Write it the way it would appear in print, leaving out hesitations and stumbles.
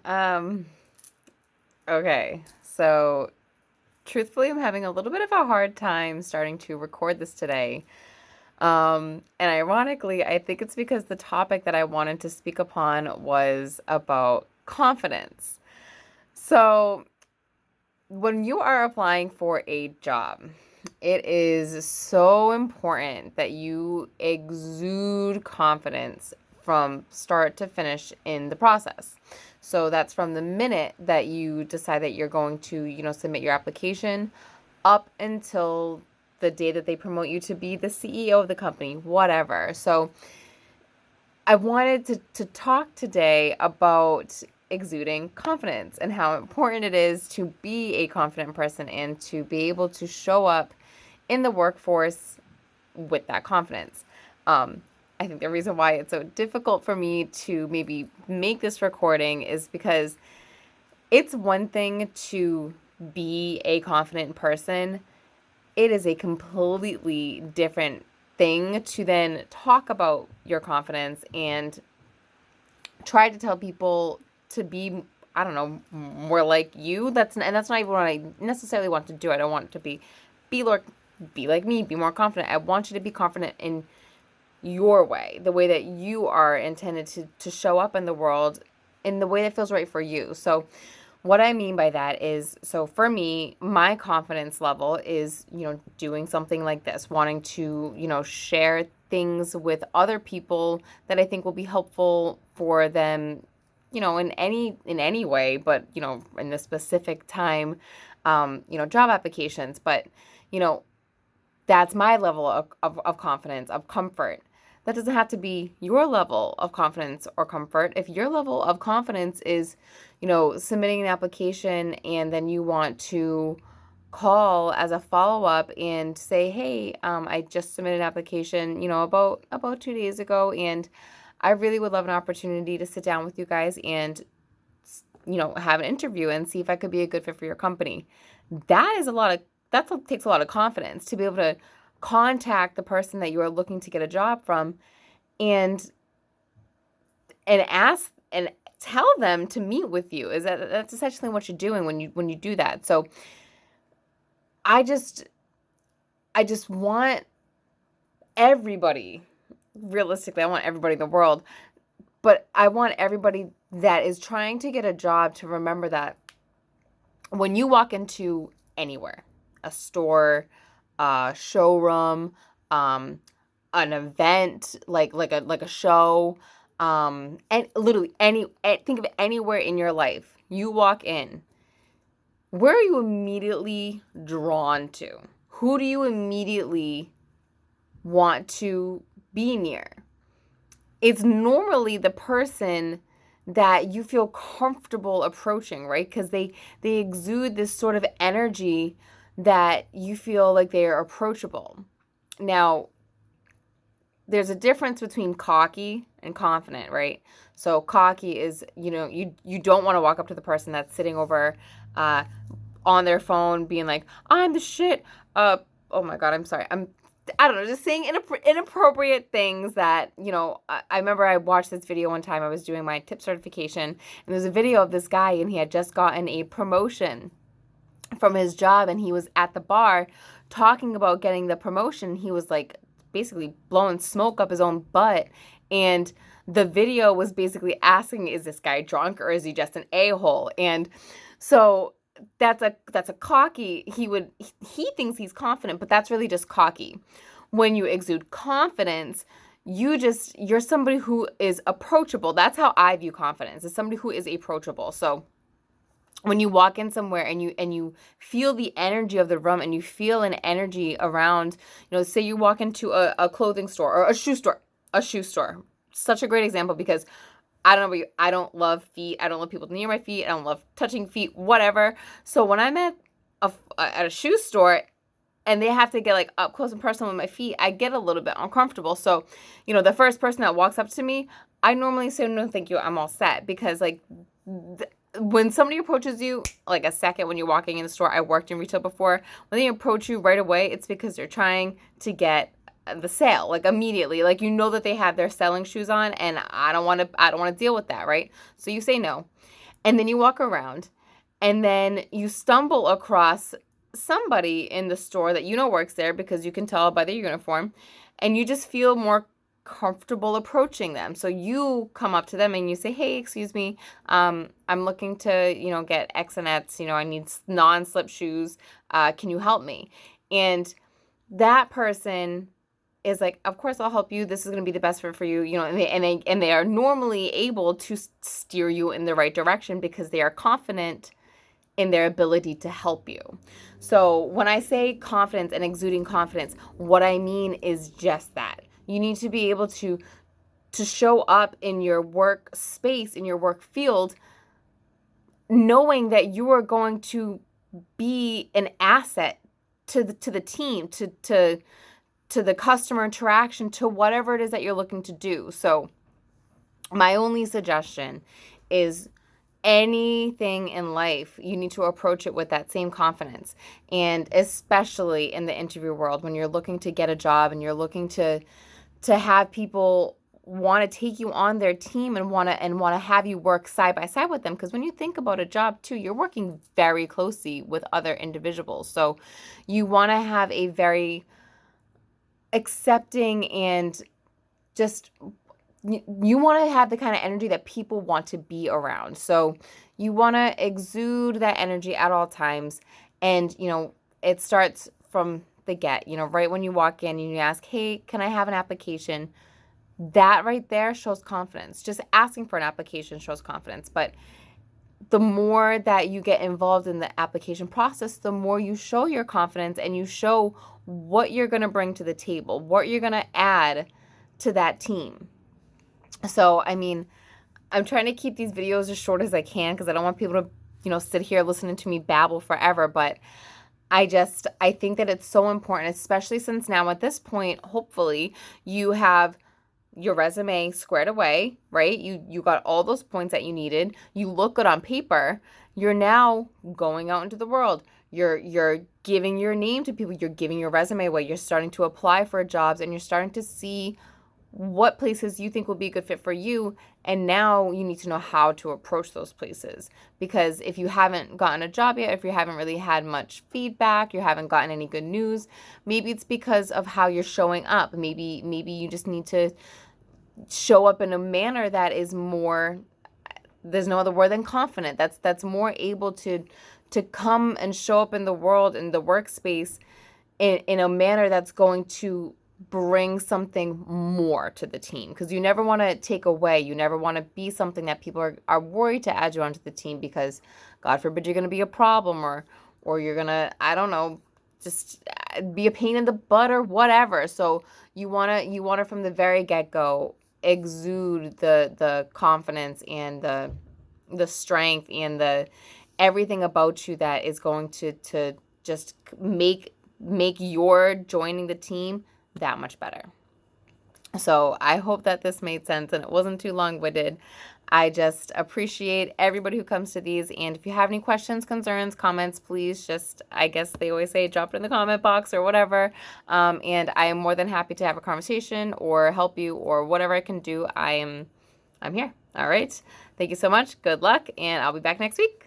Um, okay. So, truthfully, I'm having a little bit of a hard time starting to record this today. And ironically, I think it's because the topic that I wanted to speak upon was about confidence. So, when you are applying for a job, it is so important that you exude confidence from start to finish in the process. So that's from the minute that you decide that you're going to, submit your application up until the day that they promote you to be the CEO of the company, whatever. So I wanted to talk today about exuding confidence and how important it is to be a confident person and to be able to show up in the workforce with that confidence. Um, I think the reason why it's so difficult for me to maybe make this recording is because it's one thing to be a confident person. It is a completely different thing to then talk about your confidence and try to tell people to be, I don't know, more like you. That's not even what I necessarily want to do. I don't want to be like be like me, be more confident. I want you to be confident in your way, the way that you are intended to show up in the world in the way that feels right for you. So what I mean by that is, so for me, my confidence level is, doing something like this, wanting to, share things with other people that I think will be helpful for them, in any way, but, in this specific time, job applications. But, you know, that's my level of confidence, of comfort. That doesn't have to be your level of confidence or comfort. If your level of confidence is, submitting an application and then you want to call as a follow-up and say, hey, I just submitted an application, about 2 days ago, and I really would love an opportunity to sit down with you guys and, have an interview and see if I could be a good fit for your company. That takes a lot of confidence to be able to contact the person that you are looking to get a job from and ask and tell them to meet with you. That's essentially what you're doing when you do that. So I just want everybody, realistically, I want everybody in the world, but I want everybody that is trying to get a job to remember that when you walk into anywhere, a store, a showroom, an event, like a show, and literally think of anywhere in your life. You walk in, where are you immediately drawn to? Who do you immediately want to be near? It's normally the person that you feel comfortable approaching, right? Because they exude this sort of energy that you feel like they are approachable. Now, there's a difference between cocky and confident, right? So cocky is, you don't want to walk up to the person that's sitting over on their phone being like, I'm the shit. Oh my God, I'm sorry. I don't know, just saying inappropriate things that, I remember I watched this video one time. I was doing my tip certification, and there's a video of this guy, and he had just gotten a promotion from his job, and he was at the bar talking about getting the promotion. He was like basically blowing smoke up his own butt, and the video was basically asking, is this guy drunk or is he just an a-hole? And so that's a cocky, he thinks he's confident, but that's really just cocky. When you exude confidence, you're somebody who is approachable. That's how I view confidence, as somebody who is approachable. So when you walk in somewhere and you feel the energy of the room, and you feel an energy around, say you walk into a clothing store or a shoe store. Such a great example, because I don't know about you, I don't love feet. I don't love people near my feet. I don't love touching feet, whatever. So when I'm at a shoe store and they have to get like up close and personal with my feet, I get a little bit uncomfortable. So, the first person that walks up to me, I normally say, no, thank you, I'm all set. Because when somebody approaches you, like a second when you're walking in the store, I worked in retail before, when they approach you right away, it's because they're trying to get the sale, like immediately, like that they have their selling shoes on, and I don't want to deal with that, right? So you say no. And then you walk around, and then you stumble across somebody in the store that you know works there because you can tell by their uniform, and you just feel more comfortable approaching them. So you come up to them and you say, "Hey, excuse me, I'm looking to, get X and X. I need non-slip shoes. Can you help me?" And that person is like, "Of course I'll help you. This is going to be the best fit for you." And they are normally able to steer you in the right direction because they are confident in their ability to help you. So when I say confidence and exuding confidence, what I mean is just that. You need to be able to show up in your work space, in your work field, knowing that you are going to be an asset to the team, to the customer interaction, to whatever it is that you're looking to do. So my only suggestion is anything in life, you need to approach it with that same confidence. And especially in the interview world, when you're looking to get a job and you're looking to have people want to take you on their team and want to have you work side by side with them, because when you think about a job too, you're working very closely with other individuals. So you want to have a very accepting and just you want to have the kind of energy that people want to be around. So you want to exude that energy at all times. And, it starts from the get, right when you walk in and you ask, "Hey, can I have an application?" That right there shows confidence. Just asking for an application shows confidence. But the more that you get involved in the application process, the more you show your confidence and you show what you're going to bring to the table, what you're going to add to that team. So, I'm trying to keep these videos as short as I can because I don't want people to, sit here listening to me babble forever. But I think that it's so important, especially since now at this point, hopefully you have your resume squared away, right? You got all those points that you needed. You look good on paper. You're now going out into the world. You're giving your name to people. You're giving your resume away. You're starting to apply for jobs, and you're starting to see what places you think will be a good fit for you. And now you need to know how to approach those places. Because if you haven't gotten a job yet, if you haven't really had much feedback, you haven't gotten any good news, maybe it's because of how you're showing up. Maybe you just need to show up in a manner that is more, there's no other word than confident. That's more able to come and show up in the world, in the workspace, in a manner that's going to bring something more to the team. Because you never want to take away. You never want to be something that people are worried to add you onto the team because, God forbid, you're going to be a problem or you're going to, I don't know, just be a pain in the butt or whatever. So you want to from the very get-go exude the confidence and the strength and the everything about you that is going to just make your joining the team that much better. So I hope that this made sense and it wasn't too long-winded. I just appreciate everybody who comes to these. And if you have any questions, concerns, comments, please just, I guess they always say, drop it in the comment box or whatever. And I am more than happy to have a conversation or help you or whatever I can do. I'm here. All right. Thank you so much. Good luck. And I'll be back next week.